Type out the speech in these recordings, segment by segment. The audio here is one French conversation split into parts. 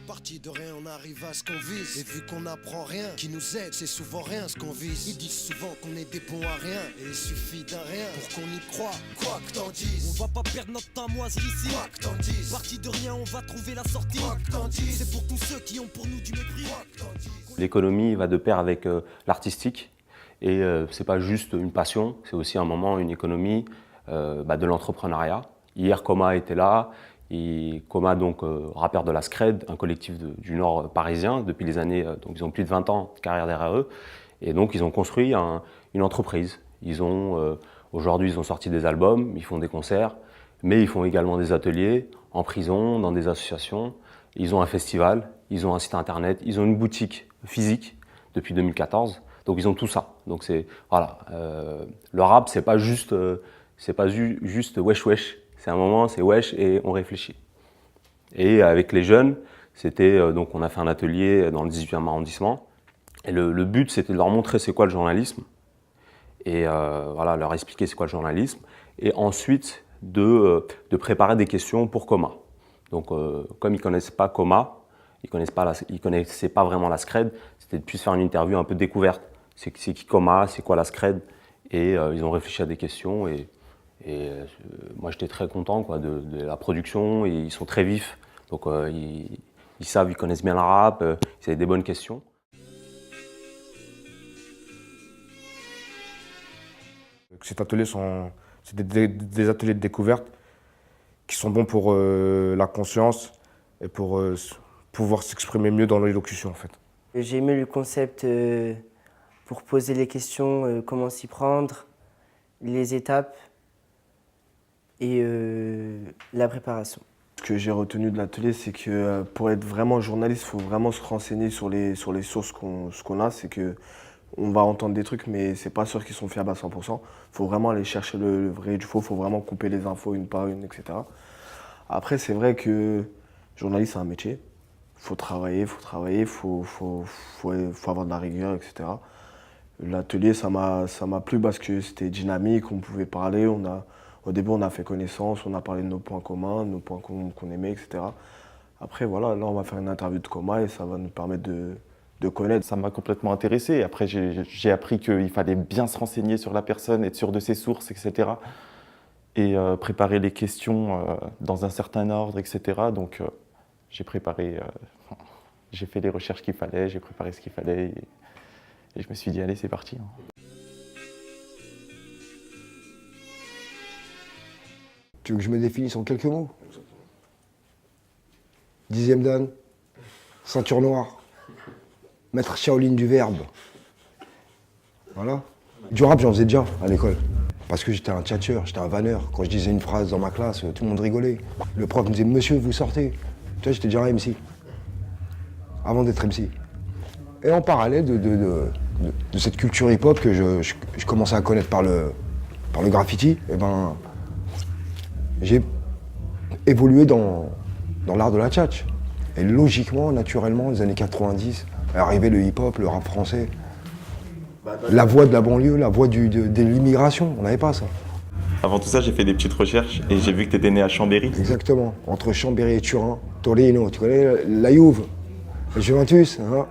Parti de rien, on arrive à ce qu'on vise. Et vu qu'on n'apprend rien, qui nous aide, c'est souvent rien ce qu'on vise. Ils disent souvent qu'on est des bons à rien, et il suffit d'un rien pour qu'on y croit. Quoi que t'en dises, on va pas perdre notre temps à moisir ici. Quoi que t'en dises, parti de rien, on va trouver la sortie. Quoi que t'en dises, c'est pour tous ceux qui ont pour nous du mépris. L'économie va de pair avec l'artistique. Et c'est pas juste une passion, c'est aussi un moment, une économie de l'entrepreneuriat. Hier, Coma était là. Et Coma, donc rappeur de la Scred, un collectif du Nord parisien, depuis les années, donc ils ont plus de 20 ans de carrière derrière eux. Et donc ils ont construit une entreprise. Aujourd'hui, ils ont sorti des albums, ils font des concerts, mais ils font également des ateliers en prison, dans des associations. Ils ont un festival, ils ont un site internet, ils ont une boutique physique depuis 2014. Donc ils ont tout ça. Donc c'est voilà, le rap c'est pas juste wesh wesh. C'est un moment, c'est wesh et on réfléchit. Et avec les jeunes, c'était donc on a fait un atelier dans le 18e arrondissement. Et le but c'était de leur montrer c'est quoi le journalisme et voilà, leur expliquer c'est quoi le journalisme et ensuite de préparer des questions pour Coma. Donc comme ils connaissent pas Coma, ils connaissaient pas vraiment la Scred, c'était de plus faire une interview un peu découverte. C'est qui Coma, c'est quoi la Scred, et ils ont réfléchi à des questions et moi j'étais très content quoi, de la production, et ils sont très vifs, donc ils savent, ils connaissent bien le rap, ils avaient des bonnes questions. Ces ateliers c'est des ateliers de découverte qui sont bons pour la conscience et pour pouvoir s'exprimer mieux dans l'élocution en fait. J'ai aimé le concept pour poser les questions, comment s'y prendre, les étapes et la préparation. Ce que j'ai retenu de l'atelier, c'est que pour être vraiment journaliste, il faut vraiment se renseigner sur les sources qu'on a. C'est que on va entendre des trucs, mais c'est pas sûr qu'ils sont fiables à 100%. Il faut vraiment aller chercher le vrai du faux, il faut vraiment couper les infos une par une, etc. Après, c'est vrai que journaliste, c'est un métier. Il faut travailler, il faut avoir de la rigueur, etc. L'atelier, ça m'a plu parce que c'était dynamique, on pouvait parler. Au début, on a fait connaissance, on a parlé de nos points communs, nos points qu'on aimait, etc. Après, voilà, là, on va faire une interview de Coma et ça va nous permettre de connaître. Ça m'a complètement intéressé. Après, j'ai appris qu'il fallait bien se renseigner sur la personne, être sûr de ses sources, etc. Et préparer les questions dans un certain ordre, etc. Donc, j'ai préparé, j'ai fait les recherches qu'il fallait, j'ai préparé ce qu'il fallait. Et je me suis dit, allez, c'est parti. Tu veux que je me définisse en quelques mots? 10e dan, ceinture noire, maître Shaolin du verbe. Voilà. Du rap, j'en faisais déjà à l'école. Parce que j'étais un tchatcheur, j'étais un vanneur. Quand je disais une phrase dans ma classe, tout le monde rigolait. Le prof me disait, monsieur, vous sortez. Tu vois, j'étais déjà un MC. Avant d'être MC. Et en parallèle de cette culture hip-hop que je commençais à connaître par le graffiti, eh ben, j'ai évolué dans l'art de la tchatch. Et logiquement, naturellement, les années 90, est arrivé le hip-hop, le rap français. La voix de la banlieue, la voix de l'immigration, on n'avait pas ça. Avant tout ça, j'ai fait des petites recherches et j'ai vu que tu étais né à Chambéry. Exactement, entre Chambéry et Turin, Torino, tu connais la Juve, le Juventus, hein.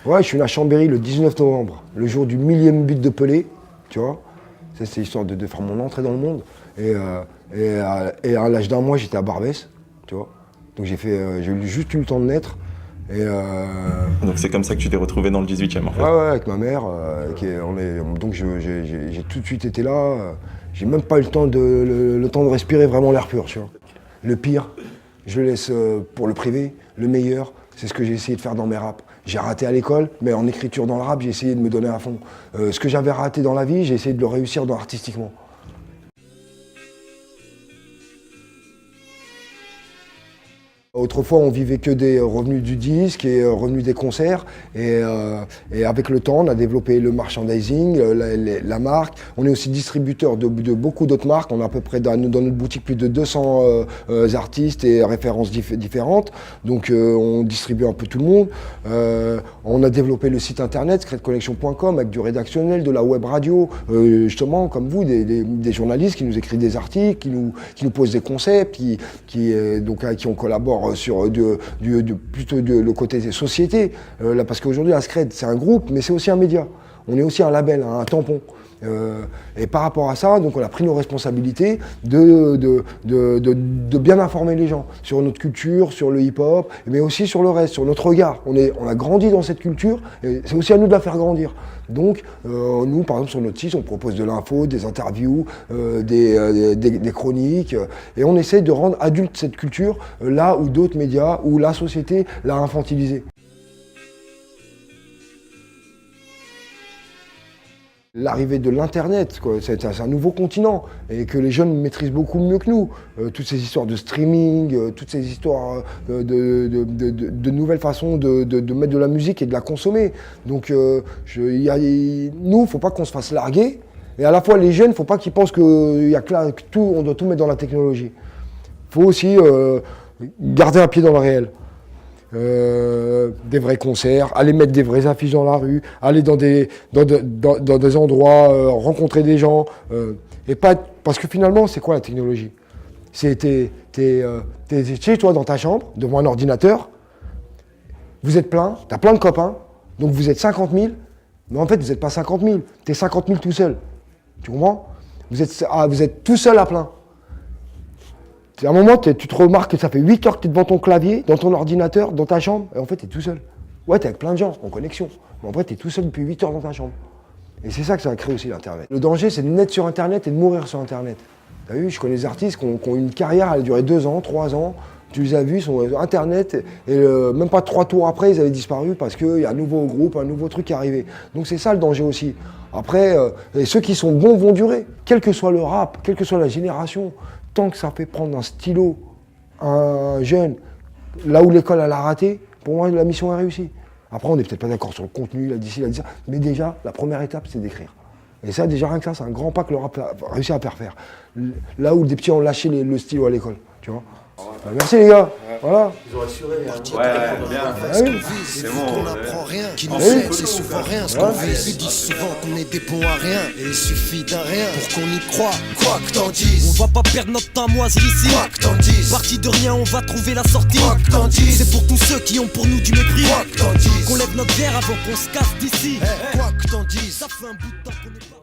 Ouais, je suis né à Chambéry le 19 novembre, le jour du 1000e but de Pelé, tu vois. C'est l'histoire de faire mon entrée dans le monde. Et à l'âge d'1 mois, j'étais à Barbès, tu vois. Donc j'ai juste eu le temps de naître. Donc c'est comme ça que tu t'es retrouvé dans le 18e en fait. Ouais, avec ma mère. Donc j'ai tout de suite été là. J'ai même pas eu le temps de respirer vraiment l'air pur, tu vois. Le pire, je le laisse pour le privé. Le meilleur, c'est ce que j'ai essayé de faire dans mes raps. J'ai raté à l'école, mais en écriture dans le rap, j'ai essayé de me donner à fond. Ce que j'avais raté dans la vie, j'ai essayé de le réussir artistiquement. Autrefois, on vivait que des revenus du disque et revenus des concerts. Et avec le temps, on a développé le merchandising, la marque. On est aussi distributeur de beaucoup d'autres marques. On a à peu près dans notre boutique plus de 200 artistes et références différentes. Donc on distribue un peu tout le monde. On a développé le site internet, scredconnection.com, avec du rédactionnel, de la web radio, justement, comme vous, des journalistes qui nous écrivent des articles, qui nous posent des concepts, qui on collabore plutôt le côté société. Là, parce qu'aujourd'hui, la Scred, c'est un groupe, mais c'est aussi un média. On est aussi un label, un tampon. Et par rapport à ça, donc on a pris nos responsabilités de bien informer les gens sur notre culture, sur le hip-hop, mais aussi sur le reste, sur notre regard. On a grandi dans cette culture, et c'est aussi à nous de la faire grandir. Donc nous, par exemple, sur notre site, on propose de l'info, des interviews, des chroniques, et on essaie de rendre adulte cette culture là où d'autres médias, où la société l'a infantilisée. L'arrivée de l'Internet, c'est un nouveau continent et que les jeunes maîtrisent beaucoup mieux que nous. Toutes ces histoires de streaming, toutes ces histoires de nouvelles façons de mettre de la musique et de la consommer. Donc nous, il ne faut pas qu'on se fasse larguer. Et à la fois, les jeunes, il ne faut pas qu'ils pensent qu'on doit tout mettre dans la technologie. Il faut aussi garder un pied dans le réel. Des vrais concerts, aller mettre des vraies affiches dans la rue, aller dans des endroits, rencontrer des gens, et pas parce que finalement c'est quoi la technologie? C'est t'es chez toi dans ta chambre, devant un ordinateur, vous êtes plein, t'as plein de copains, donc vous êtes 50 000, mais en fait vous n'êtes pas 50 000, t'es 50 000 tout seul, tu comprends? Vous êtes tout seul à plein. À un moment, tu te remarques que ça fait 8 heures que tu es devant ton clavier, dans ton ordinateur, dans ta chambre, et en fait, tu es tout seul. Ouais, tu es avec plein de gens en connexion, mais en vrai, tu es tout seul depuis 8 heures dans ta chambre. Et c'est ça que ça a créé aussi l'Internet. Le danger, c'est de naître sur Internet et de mourir sur Internet. Tu as vu, je connais des artistes qui ont une carrière, elle a duré 2 ans, 3 ans, tu les as vus sur Internet, et même pas 3 tours après, ils avaient disparu parce qu'il y a un nouveau groupe, un nouveau truc qui est arrivé. Donc c'est ça le danger aussi. Après, et ceux qui sont bons vont durer, quel que soit le rap, quelle que soit la génération. Tant que ça fait prendre un stylo à un jeune, là où l'école elle a raté, pour moi la mission est réussie. Après on n'est peut-être pas d'accord sur le contenu, la d'ici, mais déjà la première étape c'est d'écrire. Et ça déjà rien que ça, c'est un grand pas que le rap a réussi à faire. Là où des petits ont lâché le stylo à l'école, tu vois. Merci les gars, voilà. Ils ont assuré, bien. C'est bon. On n'apprend rien, qui nous aide, c'est souvent rien ce qu'on vise. Ils disent souvent qu'on est des bons à rien, et il suffit d'un rien pour qu'on y croit, quoi que t'en dises. On va pas perdre notre temps moisir ici, quoi que t'en dises. Parti de rien, on va trouver la sortie, quoi que t'en dises. C'est pour tous ceux qui ont pour nous du mépris, quoi que t'en dises. qu'on lève notre verre avant qu'on se casse d'ici, Quoi que t'en dises. Ça fait un bout de temps qu'on est pas...